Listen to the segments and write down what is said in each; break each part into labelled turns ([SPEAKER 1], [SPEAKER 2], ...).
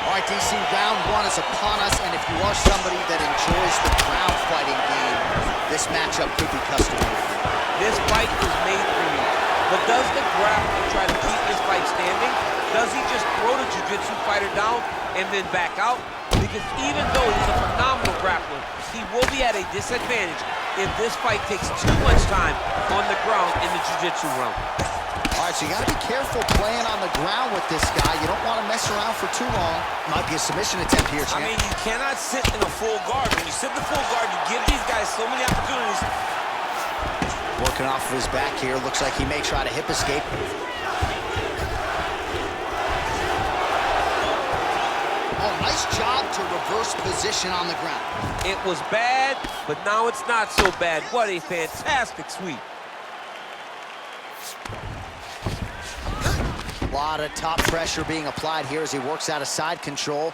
[SPEAKER 1] All right, DC, round one is upon us, and if you are somebody that enjoys the ground fighting game, this matchup could be custom made for you.
[SPEAKER 2] This fight is made for you. But does the grappler try to keep this fight standing? Does he just throw the jiu-jitsu fighter down and then back out? Because even though he's a phenomenal grappler, he will be at a disadvantage if this fight takes too much time on the ground in the jiu-jitsu realm.
[SPEAKER 1] All right, so you got to be careful playing on the ground with this guy. You don't want to mess around for too long. Might be a submission attempt here, champ.
[SPEAKER 2] I mean, you cannot sit in a full guard. When you sit in the full guard, you give these guys so many opportunities.
[SPEAKER 1] Working off of his back here. Looks like he may try to hip escape. Oh, nice job to reverse position on the ground.
[SPEAKER 2] It was bad, but now it's not so bad. What a fantastic sweep.
[SPEAKER 1] A lot of top pressure being applied here as he works out of side control.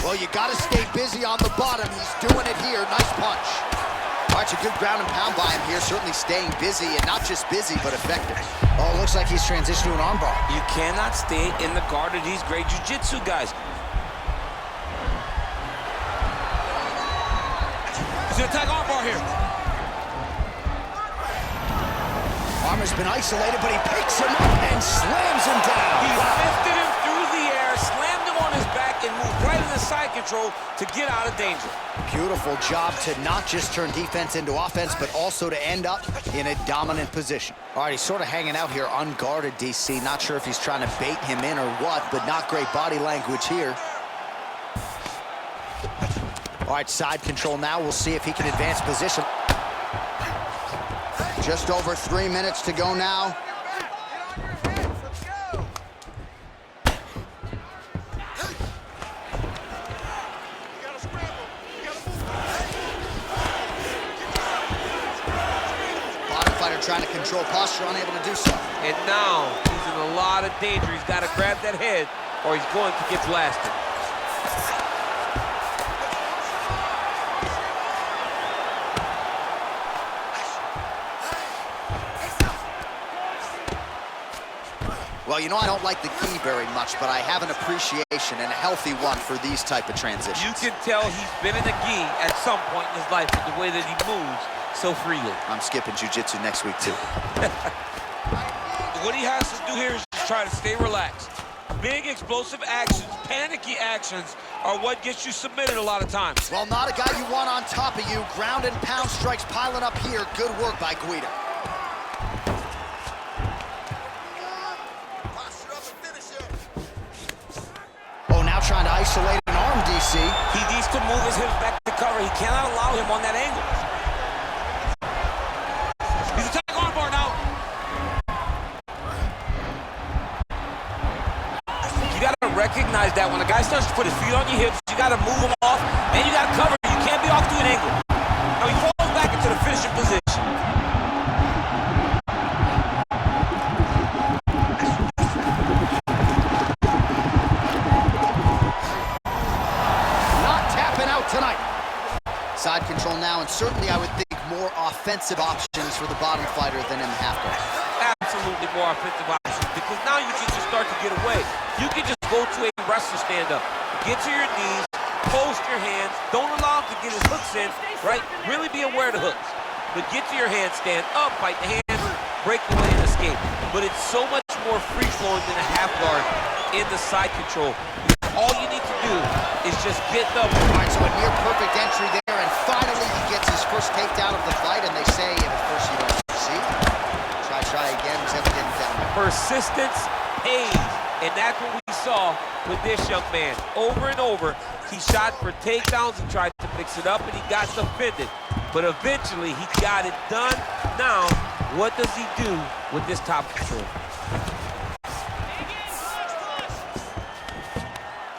[SPEAKER 1] Well, you got to stay busy on the bottom. He's doing it here. Nice punch. All right, a good ground and pound by him here, certainly staying busy, and not just busy, but effective. Oh, it looks like he's transitioned to an armbar.
[SPEAKER 2] You cannot stay in the guard of these great jiu-jitsu guys. He's gonna attack armbar here.
[SPEAKER 1] Armor's been isolated, but he picks him up and slams him down.
[SPEAKER 2] He lifted him through the air, slammed him on his back, and moved right into side control to get out of danger.
[SPEAKER 1] Beautiful job to not just turn defense into offense, but also to end up in a dominant position. All right, he's sort of hanging out here unguarded, DC. Not sure if he's trying to bait him in or what, but not great body language here. All right, side control now. We'll see if he can advance position. Just over 3 minutes to go now. Trying to control posture, unable to do so.
[SPEAKER 2] And now he's in a lot of danger. He's got to grab that head or he's going to get blasted.
[SPEAKER 1] Well, you know, I don't like the gi very much, but I have an appreciation and a healthy one for these type of transitions.
[SPEAKER 2] You can tell he's been in the gi at some point in his life with the way that he moves so freely.
[SPEAKER 1] I'm skipping jiu-jitsu next week, too.
[SPEAKER 2] What he has to do here is just try to stay relaxed. Big, explosive actions, panicky actions are what gets you submitted a lot of times.
[SPEAKER 1] Well, not a guy you want on top of you. Ground and pound strikes piling up here. Good work by Guida. Oh, now trying to isolate an arm, DC.
[SPEAKER 2] He needs to move his hips back to cover. He cannot allow him on that angle. Recognize that when a guy starts to put his feet on your hips, you got to move him off, and you got to cover. You can't be off to an angle. Now he falls back into the finishing position.
[SPEAKER 1] Not tapping out tonight. Side control now, and certainly I would think more offensive options for the bottom fighter than in the half guard.
[SPEAKER 2] Absolutely more offensive options, because now you can just start to get away. You can just go to a wrestler stand-up. Get to your knees, post your hands, don't allow him to get his hooks in, right? Really be aware of the hooks. But get to your hands, stand up, fight the hands, break away and escape. But it's so much more free-flowing than a half guard in the side control. All you need to do is just get the...
[SPEAKER 1] All right, so a near-perfect entry there, and finally he gets his first takedown of the fight, and they say, at first you don't succeed. Try again, except it didn't down.
[SPEAKER 2] Persistence pays. And that's what we saw with this young man. Over and over, he shot for takedowns and tried to mix it up, and he got defended. But eventually, he got it done. Now, what does he do with this top control?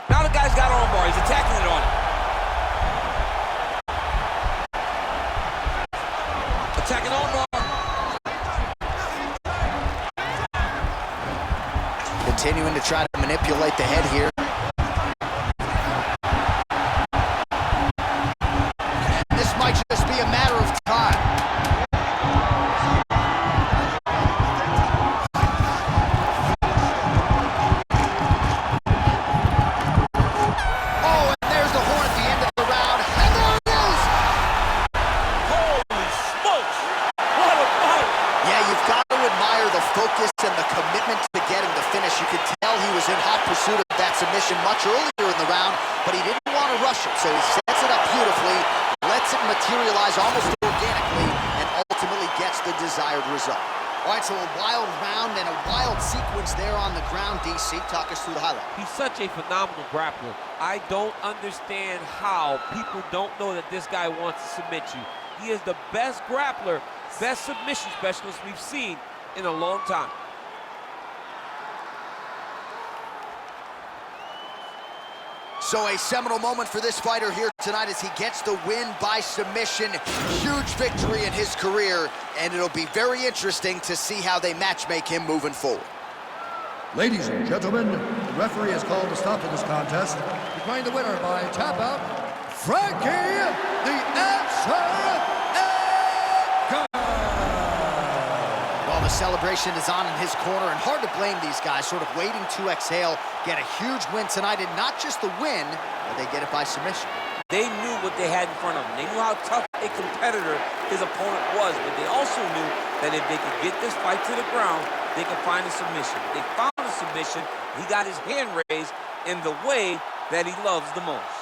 [SPEAKER 2] Now the guy's got armbar. He's attacking it on him. Attacking armbar.
[SPEAKER 1] Continuing to try to manipulate the head here. This might just be a matter of time. a commitment to getting the finish. You could tell he was in hot pursuit of that submission much earlier in the round, but he didn't want to rush it, so he sets it up beautifully, lets it materialize almost organically, and ultimately gets the desired result. All right, so a wild round and a wild sequence there on the ground. DC, talk us through the highlight.
[SPEAKER 2] He's such a phenomenal grappler. I don't understand how people don't know that this guy wants to submit you. He is the best grappler, best submission specialist we've seen in a long time.
[SPEAKER 1] So a seminal moment for this fighter here tonight as he gets the win by submission. Huge victory in his career, and it'll be very interesting to see how they matchmake him moving forward.
[SPEAKER 3] Ladies and gentlemen, the referee has called a stop to this contest, declaring the winner by tap out, Frankie, the Answer, Edgar!
[SPEAKER 1] Well, the celebration is on in his corner, and hard to blame these guys, sort of waiting to exhale, get a huge win tonight, and not just the win, but they get it by submission.
[SPEAKER 2] They knew what they had in front of them. They knew how tough a competitor his opponent was, but they also knew that if they could get this fight to the ground, they could find a submission. They found a submission. He got his hand raised in the way that he loves the most.